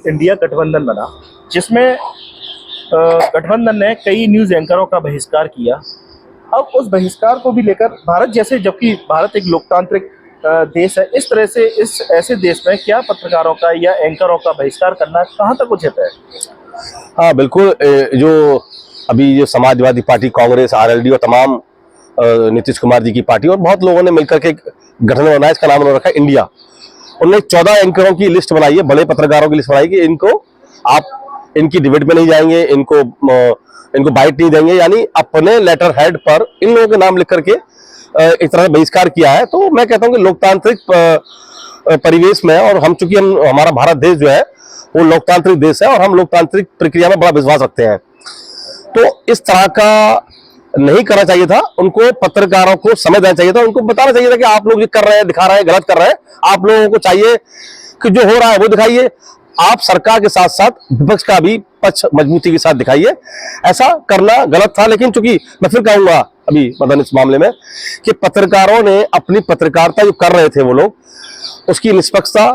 India गठबंधन बना, जिसमें गठबंधन ने कई न्यूज एंकरों का बहिष्कार किया। अब उस बहिष्कार को भी लेकर भारत जैसे, जबकि भारत एक लोकतांत्रिक देश है, इस तरह से इस ऐसे देश में क्या पत्रकारों का या एंकरों का बहिष्कार करना कहाँ तक उचित है? हाँ बिल्कुल, जो अभी जो समाजवादी पार्टी, कांग्रेस, आरएलडी और तमाम नीतीश कुमार जी की पार्टी और बहुत लोगों ने मिलकर के गठन बनाया, इसका नाम उन्होंने रखा है इंडिया। उन्होंने 14 एंकरों की लिस्ट बनाई है, बड़े पत्रकारों की लिस्ट बनाई कि इनको आप इनकी डिबेट में नहीं जाएंगे, इनको बाइट नहीं देंगे, यानी अपने लेटर हेड पर इन लोगों के नाम लिख करके एक तरह से बहिष्कार किया है। तो मैं कहता हूं कि लोकतांत्रिक परिवेश में, और चूंकि हमारा भारत देश जो है वो लोकतांत्रिक देश है और हम लोकतांत्रिक प्रक्रिया में बड़ा विश्वास रखते हैं, तो इस तरह का नहीं करना चाहिए था। उनको पत्रकारों को समझ देना चाहिए था, उनको बताना चाहिए था कि आप लोग जो कर रहे हैं, दिखा रहे हैं, गलत कर रहे हैं। आप लोगों को चाहिए कि जो हो रहा है वो दिखाइए, आप सरकार के साथ साथ विपक्ष का भी पक्ष मजबूती के साथ दिखाइए। ऐसा करना गलत था, लेकिन चूंकि मैं फिर कहूंगा अभी मदन इस मामले में कि पत्रकारों ने अपनी पत्रकारिता जो कर रहे थे वो लोग, उसकी निष्पक्षता,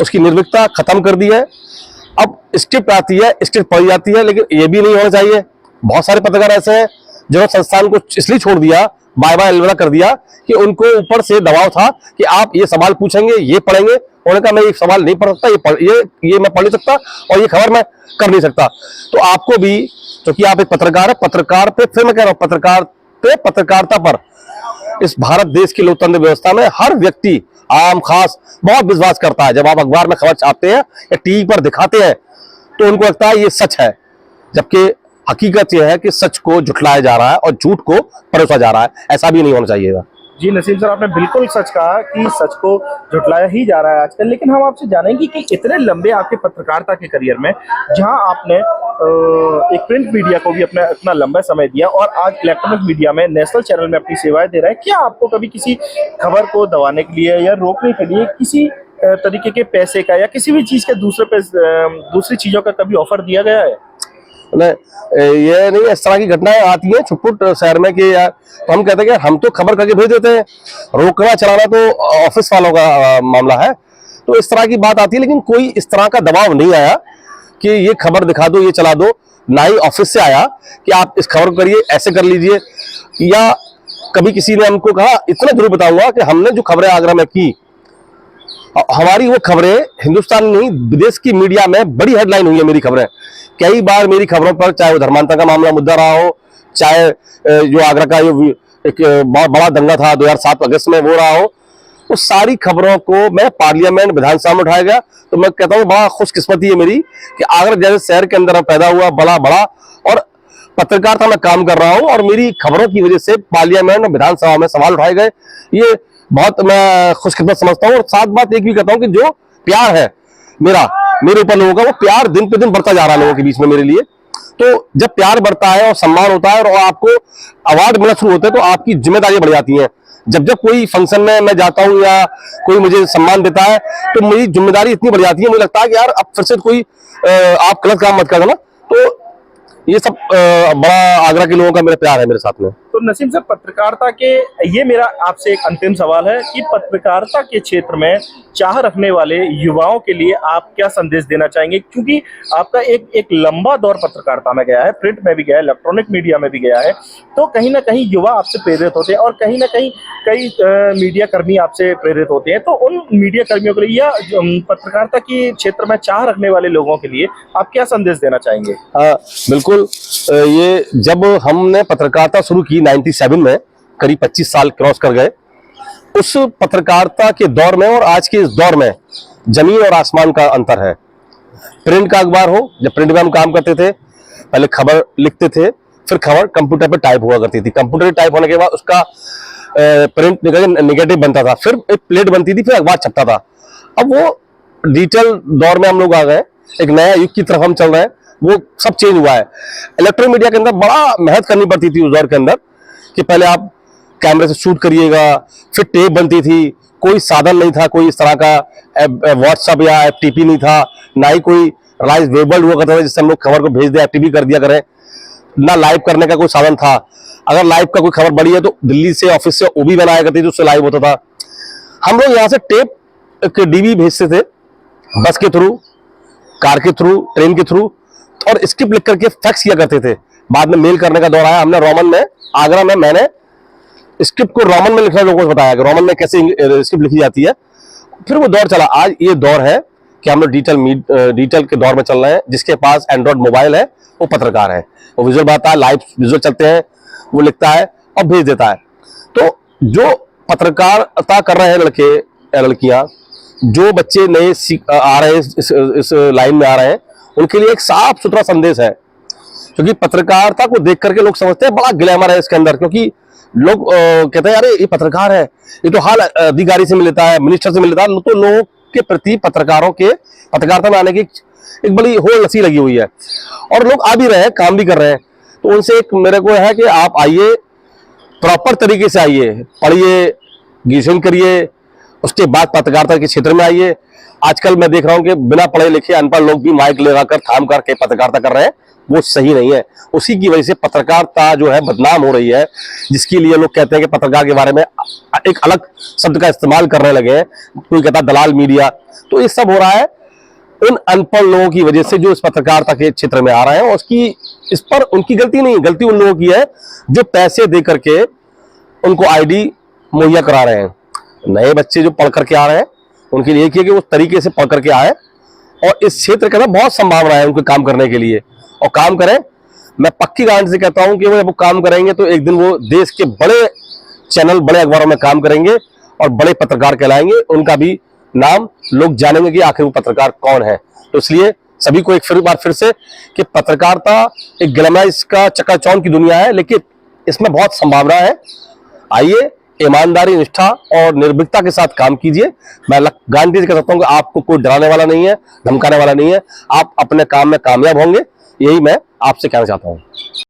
उसकी निर्भीकता खत्म कर दी है। अब स्क्रिप्ट आती है, स्क्रिप्ट पढ़ी जाती है, लेकिन ये भी नहीं होना चाहिए। बहुत सारे पत्रकार ऐसे हैं जिन्होंने संस्थान को इसलिए छोड़ दिया, बाय बाय अलविदा कर दिया कि उनको ऊपर से दबाव था कि आप ये सवाल पूछेंगे, ये पढ़ेंगे। उन्होंने कहा मैं ये सवाल नहीं पढ़ सकता, ये मैं पढ़ नहीं सकता और ये खबर मैं कर नहीं सकता। तो आपको भी, क्योंकि आप एक पत्रकार है, पत्रकार पे, फिर मैं कह रहा हूं पत्रकार पे, पत्रकारिता पर इस भारत देश की लोकतंत्र व्यवस्था में हर व्यक्ति, आम खास, बहुत विश्वास करता है। जब आप अखबार में खबर छापते हैं या टीवी पर दिखाते हैं तो उनको लगता है ये सच है, जबकि हकीकत यह है कि सच को झुठलाया जा रहा है और झूठ को परोसा जा रहा है। ऐसा भी नहीं होना चाहिए। जी नसीम सर, आपने बिल्कुल सच कहा कि सच को झुठलाया ही जा रहा है आजकल। लेकिन हम आपसे जानेंगे कि इतने लंबे आपके पत्रकारिता के करियर में, जहां आपने एक प्रिंट मीडिया को भी अपना इतना लंबा समय दिया और आज इलेक्ट्रॉनिक मीडिया में, नेशनल चैनल में अपनी सेवाएं दे रहे हैं, क्या आपको कभी किसी खबर को दबाने के लिए या रोकने के लिए किसी तरीके के पैसे का या किसी भी चीज के दूसरी चीजों का कभी ऑफर दिया गया है? ये नहीं, इस तरह की घटनाएं आती हैं छुटपुट शहर में कि यार, तो हम कहते हैं कि हम तो खबर करके भेज देते हैं, रोकना चलाना तो ऑफिस वालों का मामला है। तो इस तरह की बात आती है, लेकिन कोई इस तरह का दबाव नहीं आया कि ये खबर दिखा दो, ये चला दो। ना ही ऑफिस से आया कि आप इस खबर को करिए, ऐसे कर लीजिए, या कभी किसी ने हमको कहा। इतना जरूर बताऊंगा कि हमने जो खबरें आगरा में की, हमारी वो खबरें हिंदुस्तान नहीं, विदेश की मीडिया में बड़ी हेडलाइन हुई है मेरी खबरें। कई बार मेरी खबरों पर, चाहे वो धर्मांतरण का मामला मुद्दा रहा हो, चाहे जो आगरा का जो एक बहुत बड़ा दंगा था 2007 अगस्त में वो रहा हो, उस सारी खबरों को मैं पार्लियामेंट, विधानसभा में उठाया गया। तो मैं कहता हूँ बड़ा खुशकिस्मती है मेरी कि आगरा जैसे शहर के अंदर पैदा हुआ, बड़ा और पत्रकारिता में काम कर रहा हूँ, और मेरी खबरों की वजह से पार्लियामेंट और विधानसभा में सवाल उठाए गए। ये बहुत मैं खुशकिस्मत समझता हूँ। और साथ बात एक भी कहता हूँ कि जो प्यार है मेरे ऊपर लोगों का, वो प्यार दिन पे दिन बढ़ता जा रहा है लोगों के बीच में मेरे लिए। तो जब प्यार बढ़ता है और सम्मान होता है और आपको अवार्ड मिलना शुरू होते हैं, तो आपकी जिम्मेदारियां बढ़ जाती हैं। जब कोई फंक्शन में मैं जाता हूं या कोई मुझे सम्मान देता है, तो मेरी जिम्मेदारी इतनी बढ़ जाती है, मुझे लगता है कि यार अब फिर से कोई आप गलत काम मत कर देना। तो ये सब बड़ा आगरा के लोगों का मेरा प्यार है मेरे साथ में। तो नसीम सर, पत्रकारिता के, ये मेरा आपसे एक अंतिम सवाल है कि पत्रकारिता के क्षेत्र में चाह रखने वाले युवाओं के लिए आप क्या संदेश देना चाहेंगे? क्योंकि आपका एक लंबा दौर पत्रकारिता में गया है, प्रिंट में भी गया है, इलेक्ट्रॉनिक मीडिया में भी गया है, तो कहीं ना कहीं युवा आपसे प्रेरित होते हैं और कहीं ना कहीं कई मीडिया कर्मी आपसे प्रेरित होते हैं। तो उन मीडिया कर्मियों के लिए या पत्रकारिता के क्षेत्र में चाह रखने वाले लोगों के लिए आप क्या संदेश देना चाहेंगे? बिल्कुल, ये जब हमने पत्रकारिता शुरू की 97 में, करीब 25 साल क्रॉस कर गए, उस पत्रकारिता के दौर में और आज के इस दौर में जमीन और आसमान का अंतर है। प्रिंट का अखबार हो, जब प्रिंट में हम काम करते थे, पहले खबर लिखते थे, फिर खबर कंप्यूटर पे टाइप हुआ करती थी। कंप्यूटर टाइप होने के बाद उसका प्रिंट निगेटिव बनता था, फिर एक प्लेट बनती थी, फिर अखबार छपता था। अब वो डिजिटल दौर में हम लोग आ गए, एक नया युग की तरफ हम चल रहे हैं, वो सब चेंज हुआ है। इलेक्ट्रॉनिक मीडिया के अंदर बड़ा मेहनत करनी पड़ती थी उस दौर के अंदर कि पहले आप कैमरे से शूट करिएगा, फिर टेप बनती थी, कोई साधन नहीं था, कोई इस तरह का व्हाट्सएप या एफटीपी नहीं था, ना ही कोई राइस वेबल हुआ करता था जिससे हम लोग खबर को भेज दे, एफटीपी कर दिया करें, ना लाइव करने का कोई साधन था। अगर लाइव का कोई खबर बड़ी है तो दिल्ली से ऑफिस से ओबी बनाया करती थी, उससे लाइव होता था। हम लोग यहाँ से टेप के डीबी भेजते थे बस के थ्रू, कार के थ्रू, ट्रेन के थ्रू, और स्क्रिप्ट लिख करके फैक्स किया करते थे। बाद में मेल करने का दौर आया, हमने रोमन में, आगरा में मैंने स्क्रिप्ट को रोमन में लिखना लोगों को बताया कि रोमन में कैसे स्क्रिप्ट लिखी जाती है। फिर वो दौर चला। आज ये दौर है कि हम लोग डिजिटल के दौर में चल रहे हैं। जिसके पास एंड्रॉइड मोबाइल है वो पत्रकार है, वो विजुअल बनाता है, लाइव विजुअल चलते हैं, वो लिखता है और भेज देता है। तो जो पत्रकारिता कर रहे हैं लड़के या लड़कियां, जो बच्चे नए आ रहे हैं, इस लाइन में आ रहे हैं, उनके लिए एक साफ सुथरा संदेश है। क्योंकि पत्रकारिता को देख करके लोग समझते हैं बड़ा ग्लैमर है इसके अंदर, क्योंकि लोग कहते हैं अरे ये पत्रकार है, ये तो हाल अधिकारी से मिलता है, मिनिस्टर से मिलता है। तो लोगों के प्रति पत्रकारों के पत्रकारिता में आने की एक बड़ी होड़ लसी लगी हुई है, और लोग आ भी रहे हैं, काम भी कर रहे हैं। तो उनसे एक मेरे को है कि आप आइए, प्रॉपर तरीके से आइए, पढ़िए, ग्रेजुएशन करिए, उसके बाद पत्रकारिता के क्षेत्र में आइए। आजकल मैं देख रहा हूं कि बिना पढ़े लिखे अनपढ़ लोग भी माइक लगाकर थाम करके पत्रकारिता कर रहे हैं, वो सही नहीं है। उसी की वजह से पत्रकारिता जो है बदनाम हो रही है, जिसके लिए लोग कहते हैं कि पत्रकार के बारे में एक अलग शब्द का इस्तेमाल करने लगे हैं। कोई कहता है दलाल मीडिया। तो ये सब हो रहा है उन अनपढ़ लोगों की वजह से जो इस पत्रकारिता के क्षेत्र में आ रहे हैं। और उसकी इस पर उनकी गलती नहीं है, गलती उन लोगों की है जो पैसे दे करके उनको आईडी मुहैया करा रहे हैं। नए बच्चे जो पढ़ करके आ रहे हैं उनके लिए एक है कि वो तरीके से पढ़ करके आए, और इस क्षेत्र के अंदर बहुत संभावना है उनको काम करने के लिए, और काम करें। मैं पक्की गारंटी से कहता हूं कि वो काम करेंगे तो एक दिन वो देश के बड़े चैनल, बड़े अखबारों में काम करेंगे और बड़े पत्रकार कहलाएंगे। उनका भी नाम लोग जानेंगे कि आखिर वो पत्रकार कौन है। तो इसलिए सभी को एक बार फिर से कि पत्रकारिता एक ग्लैमराइज का चकाचौंध की दुनिया है, लेकिन इसमें बहुत संभावना है। आइए, ईमानदारी, निष्ठा और निर्भीकता के साथ काम कीजिए। मैं गारंटी से कह सकता हूं कि आपको कोई डराने वाला नहीं है, धमकाने वाला नहीं है। आप अपने काम में कामयाब होंगे, यही मैं आपसे कहना चाहता हूं।